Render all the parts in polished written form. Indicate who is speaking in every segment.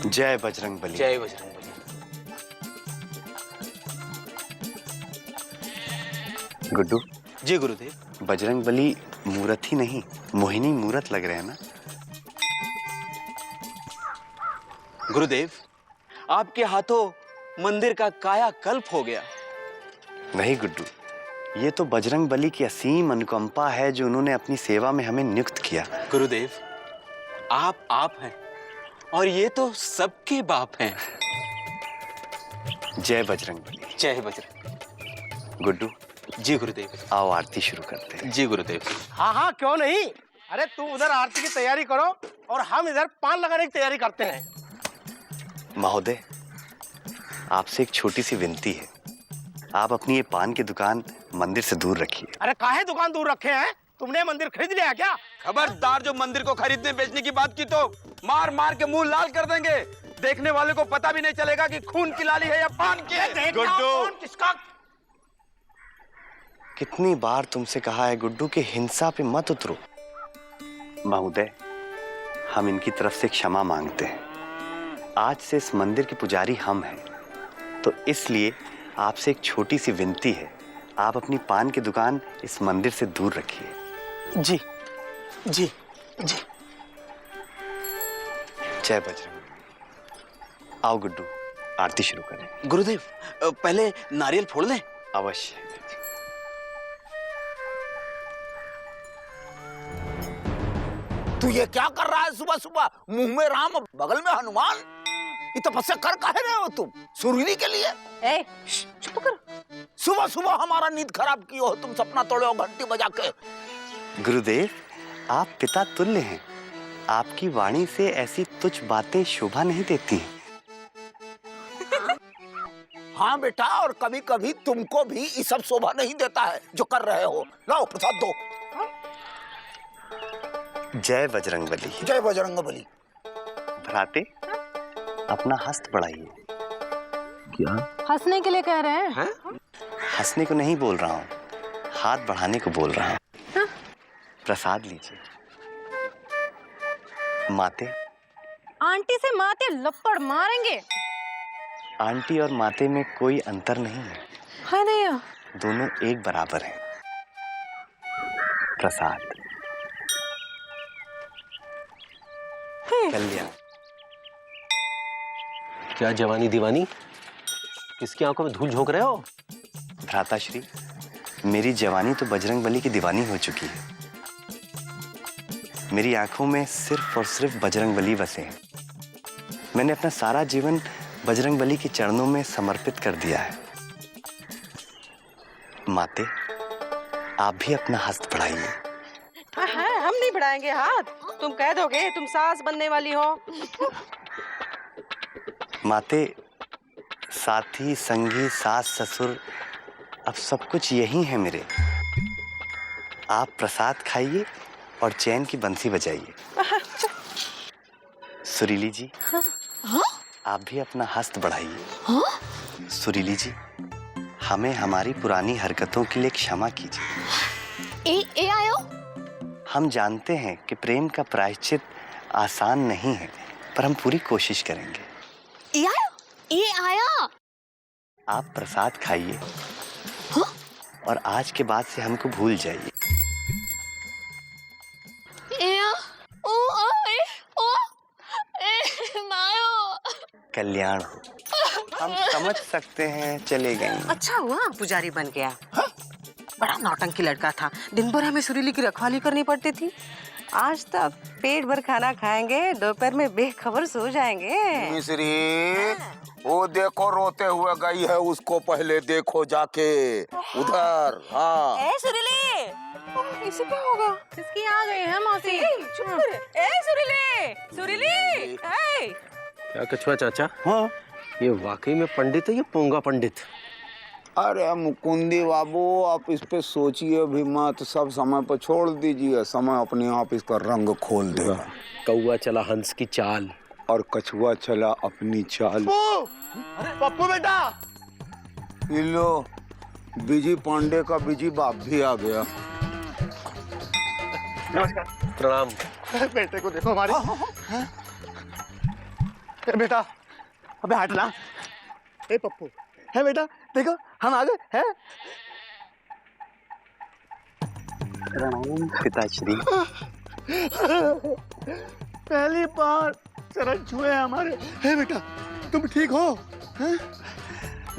Speaker 1: जय बजरंगबली।
Speaker 2: जय बजरंगबली।
Speaker 1: गुड्डू।
Speaker 2: जी गुरुदेव।
Speaker 1: बजरंगबली मूर्त ही नहीं, मोहिनी मूर्त लग रहे हैं ना?
Speaker 2: गुरुदेव, आपके हाथों मंदिर का कायाकल्प हो गया।
Speaker 1: नहीं गुड्डू, ये तो बजरंगबली की असीम अनुकंपा है जो उन्होंने अपनी सेवा में हमें नियुक्त किया।
Speaker 2: गुरुदेव, आप हैं और ये तो सबके बाप हैं।
Speaker 1: जय बजरंगबली।
Speaker 2: जय बजरंग।
Speaker 1: गुड्डू।
Speaker 2: जी गुरुदेव।
Speaker 1: आओ आरती शुरू करते हैं।
Speaker 2: जी गुरुदेव।
Speaker 3: हाँ हाँ क्यों नहीं। अरे तुम उधर आरती की तैयारी करो और हम इधर पान लगाने की तैयारी करते हैं।
Speaker 1: महोदय, आपसे एक छोटी सी विनती है। आप अपनी ये पान की दुकान मंदिर से दूर रखिए।
Speaker 3: अरे काहे दुकान दूर रखे हैं? तुमने मंदिर खरीद लिया क्या?
Speaker 2: खबरदार, जो मंदिर को खरीदने बेचने की बात की तो मार मार के मुंह लाल कर देंगे। देखने वाले को पता भी नहीं चलेगा कि खून की लाली है या पान की है।
Speaker 3: गुड्डू किसका?
Speaker 1: कितनी बार तुमसे कहा है गुड्डू कि हिंसा पे मत उतरो। महोदय, हम इनकी तरफ से क्षमा मांगते हैं। आज से इस मंदिर के पुजारी हम हैं, तो इसलिए आपसे एक छोटी सी विनती है। आप अपनी पान की दुकान इस मंदिर से दूर रखिए।
Speaker 3: जी जी जी।
Speaker 1: जय बजरंग। आओ गुड्डू, आरती शुरू करें।
Speaker 2: गुरुदेव, पहले नारियल फोड़ लें।
Speaker 1: अवश्य।
Speaker 4: तू ये क्या कर रहा है सुबह सुबह? मुंह में राम बगल में हनुमान। ये तपस्या कर काहे रहे हो तुम? सुरीली के लिए?
Speaker 5: ए, चुप कर।
Speaker 4: सुबह सुबह हमारा नींद खराब की हो तुम, सपना तोड़े हो घंटी बजा के।
Speaker 1: गुरुदेव, आप पिता तुल्य हैं। आपकी वाणी से ऐसी तुच्छ बातें शोभा नहीं देती हैं।
Speaker 4: हाँ बेटा, और कभी कभी तुमको भी ये सब शोभा नहीं देता है जो कर रहे हो। लाओ प्रसाद दो।
Speaker 1: जय बजरंगबली।
Speaker 4: जय बजरंगबली।
Speaker 1: भ्राते, अपना हस्त बढ़ाइए।
Speaker 2: क्या?
Speaker 5: हंसने के लिए कह रहे हैं?
Speaker 1: हंसने को नहीं बोल रहा हूँ, हाथ बढ़ाने को बोल रहा हूँ।
Speaker 5: हाँ?
Speaker 1: प्रसाद लीजिए। माते।
Speaker 5: आंटी से माते लपड़ मारेंगे।
Speaker 1: आंटी और माते में कोई अंतर नहीं है।
Speaker 5: हाय दैया।
Speaker 1: दोनों एक बराबर हैं। प्रसाद। कल्याण।
Speaker 6: क्या जवानी दीवानी? किसकी आंखों में धूल झोंक रहे हो?
Speaker 1: भ्राताश्री, मेरी जवानी तो बजरंगबली की दीवानी हो चुकी है। मेरी आंखों में सिर्फ और सिर्फ बजरंगबली बसे हैं। मैंने अपना सारा जीवन बजरंगबली के चरणों में समर्पित कर दिया है। माते, आप भी अपना हस्त बढ़ाइए।
Speaker 5: हम नहीं बढ़ाएंगे हाथ। तुम कह दोगे तुम सास बनने वाली हो।
Speaker 1: माते, साथी संगी सास ससुर अब सब कुछ यही है मेरे। आप प्रसाद खाइए और चैन की बंसी बजाइए। सुरीली जी, आप भी अपना हस्त बढ़ाइए। सुरीली जी, हमें हमारी पुरानी हरकतों के लिए क्षमा कीजिए।
Speaker 5: ए आयो।
Speaker 1: हम जानते हैं कि प्रेम का प्रायश्चित आसान नहीं है, पर हम पूरी कोशिश करेंगे।
Speaker 5: ए आया।
Speaker 1: आप प्रसाद खाइए और आज के बाद से हमको भूल जाइए। कल्याण हो। हम समझ सकते हैं, चले गए।
Speaker 7: अच्छा हुआ पुजारी बन गया। हा? बड़ा नौटंकी लड़का था। दिन भर हमें सुरीली की रखवाली करनी पड़ती थी। आज तो पेट भर खाना खाएंगे, दोपहर में बेखबर सो जाएंगे।
Speaker 4: मिश्री, वो देखो रोते हुए गई है, उसको पहले देखो जाके उधर। हाँ।
Speaker 5: ए सुरीली, इसे क्या होगा? इसकी आ गई है मौसी। चुप कर। ए सुरीली, सुरीली।
Speaker 6: क्या कछुआ चाचा?
Speaker 1: हाँ।
Speaker 6: ये वाकई में पंडित है, ये पोंगा पंडित?
Speaker 4: अरे मुकुंदी बाबू, आप इस पे सोचिए भी मत, सब समय पर छोड़ दीजिए। समय अपने आप इसका रंग खोल देगा।
Speaker 6: कौआ चला हंस की चाल
Speaker 4: और कछुआ चला अपनी चाल।
Speaker 3: पप्पू बेटा,
Speaker 4: लो, बिजी पांडे का बिजी बाप भी आ गया।
Speaker 6: प्रणाम।
Speaker 3: बेटे को देखो हमारे। बेटा अबे हट ना। ए पप्पू है बेटा, देखो हम आ गए हैं।
Speaker 1: प्रणाम पिताश्री।
Speaker 3: पहली बार चरण छुए हमारे। है बेटा तुम ठीक हो? हैं?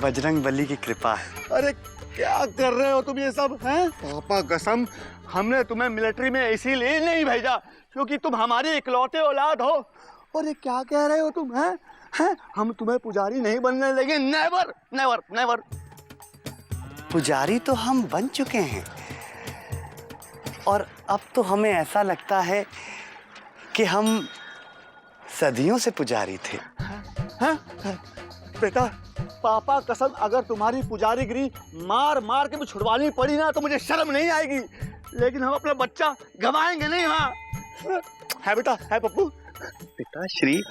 Speaker 1: बजरंग बली की कृपा है।
Speaker 3: अरे क्या कर रहे हो तुम ये सब? हैं? पापा कसम, हमने तुम्हें मिलिट्री में इसीलिए नहीं भेजा क्योंकि तुम हमारे इकलौते औलाद हो। और ये क्या कह रहे हो तुम? हैं? हैं? हम तुम्हें पुजारी नहीं बनने देंगे। Never never never.
Speaker 1: पुजारी तो हम बन चुके हैं और अब तो हमें ऐसा लगता है कि हम सदियों से पुजारी थे।
Speaker 3: हैं? बेटा पापा कसम, अगर तुम्हारी पुजारीगिरी मार मार के भी छुड़वानी पड़ी ना तो मुझे शर्म नहीं आएगी, लेकिन हम अपना बच्चा गवाएंगे नहीं। हाँ है बेटा, है पप्पू।
Speaker 1: पिताश्री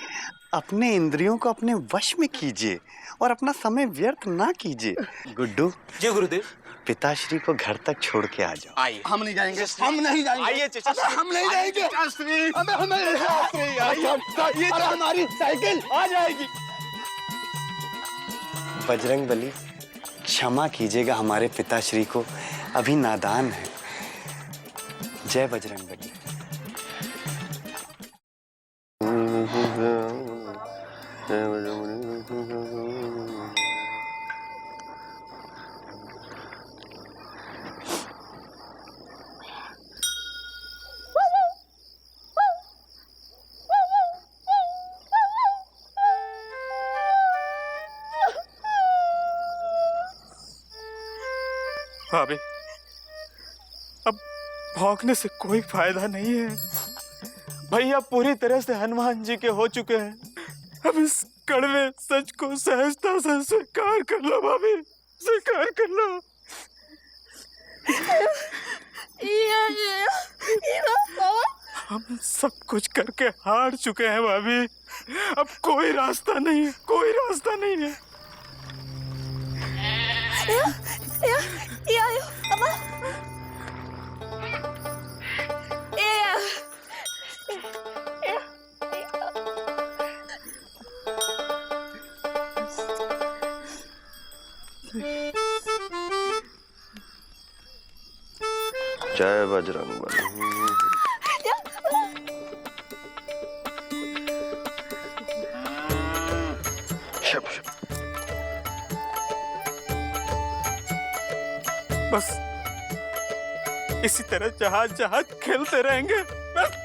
Speaker 1: अपने इंद्रियों को अपने वश में कीजिए और अपना समय व्यर्थ ना कीजिए। गुड्डू
Speaker 6: जी गुरुदेव।
Speaker 1: पिताश्री को घर तक छोड़ के आ जाओ।
Speaker 2: आइए।
Speaker 3: हम नहीं जाएंगे, हम नहीं जाएंगे।
Speaker 2: आइए चचा।
Speaker 3: अबे हम नहीं जाएंगे। अरे हमारी साइकिल आ जाएगी।
Speaker 1: बजरंग बली क्षमा कीजिएगा हमारे पिताश्री को, अभी नादान है। जय बजरंग बली।
Speaker 8: भाभी अब भौंकने से कोई फायदा नहीं है। भैया पूरी तरह से हनुमान जी के हो चुके हैं। अब इस कड़वे सच को सहजता से स्वीकार कर लो भाभी, स्वीकार कर लो। हम सब कुछ करके हार चुके हैं भाभी। अब कोई रास्ता नहीं है, कोई रास्ता नहीं है।
Speaker 2: जय बजरंग बली।
Speaker 8: बस इसी तरह जहाज जहाज खेलते रहेंगे बस।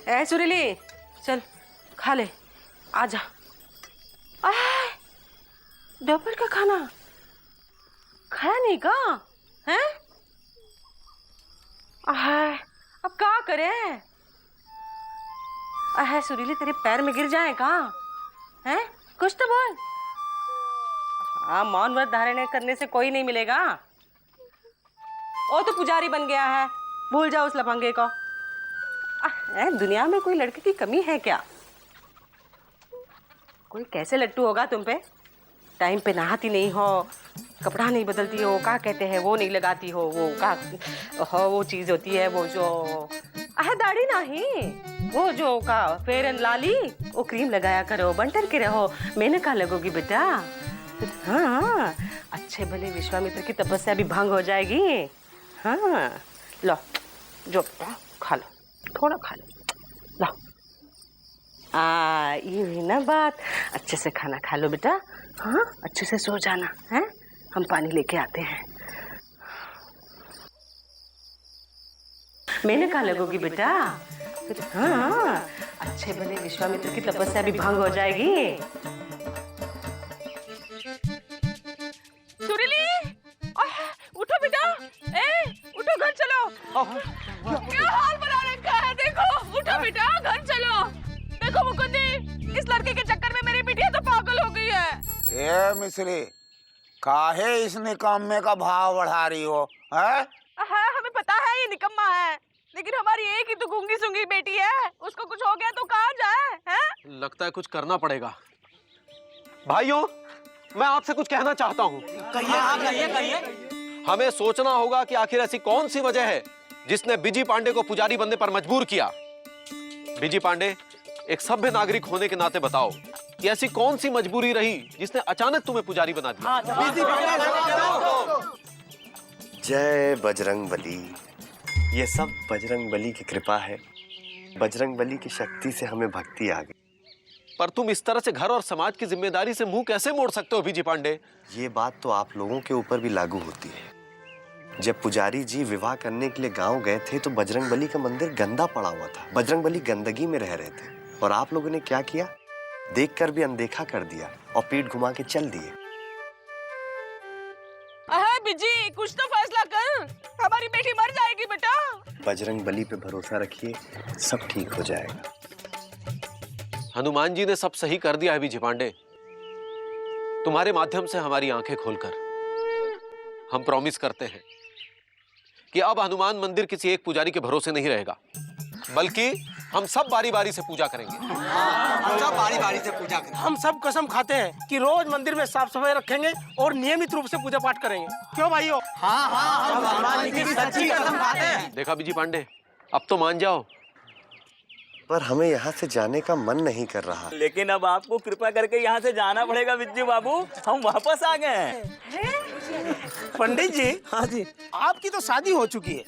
Speaker 7: ए सुरीली चल खा ले, आजा। दोपहर का खाना खाया नहीं का? हैं? अब क्या करें? सुरीली तेरे पैर में गिर जाए का? हैं? कुछ तो बोल। हाँ मौन व्रत धारण करने से कोई नहीं मिलेगा। ओ तो पुजारी बन गया है, भूल जाओ उस लफंगे को। दुनिया में कोई लड़के की कमी है क्या? कोई कैसे लट्टू होगा तुम पे? टाइम पे नहाती नहीं हो, कपड़ा नहीं बदलती हो, क्या कहते हैं वो नहीं लगाती हो, वो का हो वो चीज होती है वो जो दाढ़ी नहीं, वो जो का फेयर एंड लाली, वो क्रीम लगाया करो, बंटर के रहो, मेहनत का लगोगी बेटा। हाँ अच्छे भले विश्वामित्र की तपस्या भी भंग हो जाएगी। हाँ लो जो बेटा खा लो, थोड़ा खा लो, लो। ये हुई ना बात, अच्छे से खाना खा लो बेटा। हाँ अच्छे से सो जाना है, हम पानी लेके आते हैं। मैंने कहा लगोगी बेटा। हाँ अच्छे भले विश्वामित्र की तपस्या भी भंग हो जाएगी। सुरीली उठो बेटा, उठो घर चलो। क्या हाल बना रखा है देखो, उठो बेटा घर चलो। देखो मुकुंदी, इस लड़के के चक्कर में मेरी बिटिया तो पागल हो गई है।
Speaker 4: ए मिश्री, काहे इस निकम्मे का भाव बढ़ा रही हो? है
Speaker 5: हमें पता है ये निकम्मा लेकिन हमारी एक ही तो गूंगी सूंगी बेटी है, उसको कुछ हो गया तो कहाँ जाए? हैं?
Speaker 6: लगता है कुछ करना पड़ेगा। भाइयों, मैं आपसे कुछ कहना चाहता हूँ।
Speaker 4: कहिए।
Speaker 6: हमें सोचना होगा कि आखिर ऐसी कौन सी वजह है जिसने बिजी पांडे को पुजारी बनने पर मजबूर किया। बिजी पांडे, एक सभ्य नागरिक होने के नाते बताओ कि ऐसी कौन सी मजबूरी रही जिसने अचानक तुम्हें पुजारी बना दिया।
Speaker 1: जय बजरंग बली। ये सब बजरंग बली की कृपा है। बजरंग बली की शक्ति से हमें भक्ति आ गई।
Speaker 6: पर तुम इस तरह से घर और समाज की जिम्मेदारी से मुंह कैसे मोड़ सकते हो बिजी पांडे?
Speaker 1: ये बात तो आप लोगों के ऊपर भी लागू होती है। जब पुजारी जी विवाह करने के लिए गांव गए थे तो बजरंग बली का मंदिर गंदा पड़ा हुआ था। बजरंग बली गंदगी में रह रहे थे और आप लोगों ने क्या किया? देखकर भी अनदेखा कर दिया और पीठ घुमा के चल दिए।
Speaker 5: अहे बिजी, कुछ तो फैसला कर, हमारी बेटी मर जाएगी बेटा।
Speaker 1: बजरंग बली पे भरोसा रखिए, सब ठीक हो जाएगा।
Speaker 6: हनुमान जी ने सब सही कर दिया है बिजी पांडे। तुम्हारे माध्यम से हमारी आंखें खोलकर हम प्रॉमिस करते हैं कि अब हनुमान मंदिर किसी एक पुजारी के भरोसे नहीं रहेगा, बल्कि हम सब बारी बारी से पूजा करेंगे।
Speaker 9: हम सब कसम खाते हैं कि रोज मंदिर में साफ सफाई रखेंगे और नियमित रूप से पूजा पाठ करेंगे। क्यों भाइयों?
Speaker 4: सच्ची कसम खाते हैं।
Speaker 6: देखा बिजी पांडे, अब तो मान जाओ।
Speaker 1: पर हमें यहाँ से जाने का मन नहीं कर रहा।
Speaker 8: लेकिन अब आपको कृपा करके यहाँ से जाना पड़ेगा बिज्जू बाबू, हम वापस आ गए हैं।
Speaker 9: पंडित जी, हाँ जी, आपकी तो शादी हो चुकी है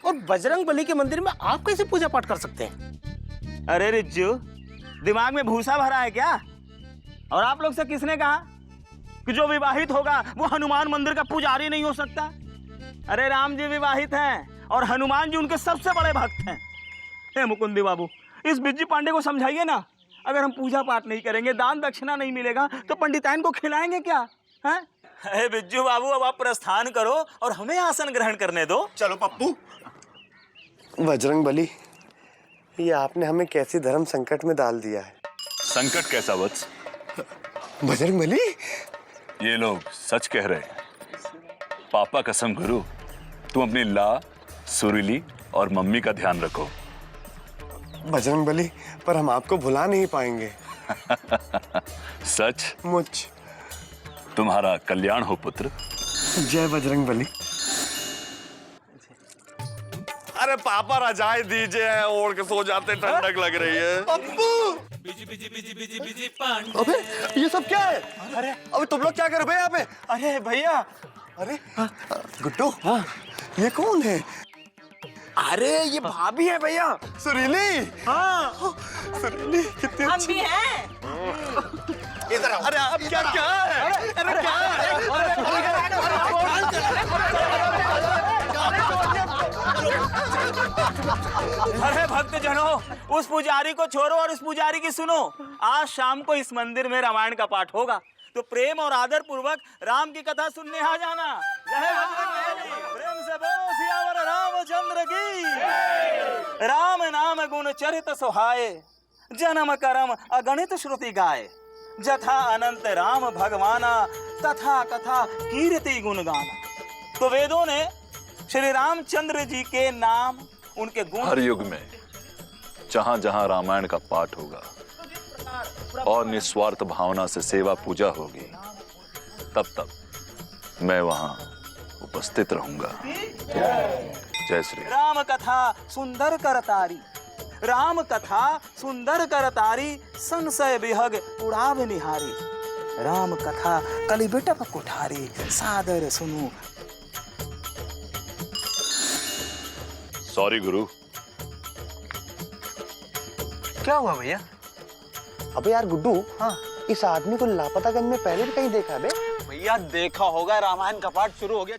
Speaker 9: और बजरंग बली के मंदिर में आप कैसे पूजा पाठ कर सकते हैं?
Speaker 8: अरे रिज्जू, दिमाग में भूसा भरा है क्या? और आप लोग से किसने कहा कि जो विवाहित होगा वो हनुमान मंदिर का पुजारी नहीं हो सकता? अरे राम जी विवाहित हैं और हनुमान जी उनके सबसे बड़े भक्त हैं। हे मुकुंदी बाबू, इस बिज्जी पांडे को समझाइए ना। अगर हम पूजा पाठ नहीं करेंगे, दान दक्षिणा नहीं मिलेगा तो पंडिताइन को खिलाएंगे क्या? हैं?
Speaker 10: हे बिज्जू बाबू, अब आप प्रस्थान करो और हमें आसन ग्रहण करने दो।
Speaker 3: चलो पप्पू।
Speaker 1: बजरंग बली, ये आपने हमें कैसी धर्म संकट में डाल दिया है।
Speaker 11: संकट कैसा वत्स?
Speaker 1: बजरंग बली,
Speaker 11: ये लोग सच कह रहे हैं। पापा कसम गुरु, तुम अपनी ला, सुरीली और मम्मी का ध्यान रखो।
Speaker 1: बजरंग बली, पर हम आपको भुला नहीं पाएंगे।
Speaker 11: सच?
Speaker 1: मुझ।
Speaker 11: तुम्हारा कल्याण हो पुत्र।
Speaker 1: जय बजरंग बली।
Speaker 3: अरे पापा रजाई दीजिए, ओढ़ के सो जाते, ठंडक लग रही है। पप्पू! अबे ये सब क्या है? अबे तुम लोग क्या कर रहे हो यहाँ पे?
Speaker 8: अरे भैया,
Speaker 3: अरे गुड्डू, हाँ ये कौन है?
Speaker 9: अरे ये भाभी है भैया।
Speaker 3: सुरीली।
Speaker 8: हाँ
Speaker 3: सुरीली कितनी
Speaker 5: हम भी हैं।
Speaker 3: इधर आओ। अरे अब क्या क्या है? अरे क्या
Speaker 8: अरे भक्तजनों, उस पुजारी को छोड़ो और इस पुजारी की सुनो। आज शाम को इस मंदिर में रामायण का पाठ होगा, तो प्रेम और आदर पूर्वक राम की कथा सुनने आ जाना। जय बजरंग, प्रेम से बोलो सियावर रामचंद्र की। राम नाम गुण चरित सुहाए, जन्म कर्म अगणित श्रुति गाए। जथा अनंत राम भगवाना, तथा कथा कीर्ति गुण गाना। तो वेदों ने श्री रामचंद्र जी के नाम, उनके गुण,
Speaker 11: हर युग में जहां जहां रामायण का पाठ होगा और निस्वार्थ भावना से सेवा पूजा होगी, तब तक मैं वहां उपस्थित रहूंगा। जय श्री
Speaker 8: राम कथा सुंदर करतारी, राम कथा सुंदर करतारी, संशय विहग उड़ाव निहारी। राम कथा कलि बिटप कुठारी, सादर सुनो।
Speaker 11: सॉरी गुरु।
Speaker 9: क्या हुआ भैया?
Speaker 3: अबे यार गुड्डू, हाँ इस आदमी को लापता गंज में पहले भी कहीं देखा है बे?
Speaker 10: भैया देखा होगा, रामायण का पाठ शुरू हो गया।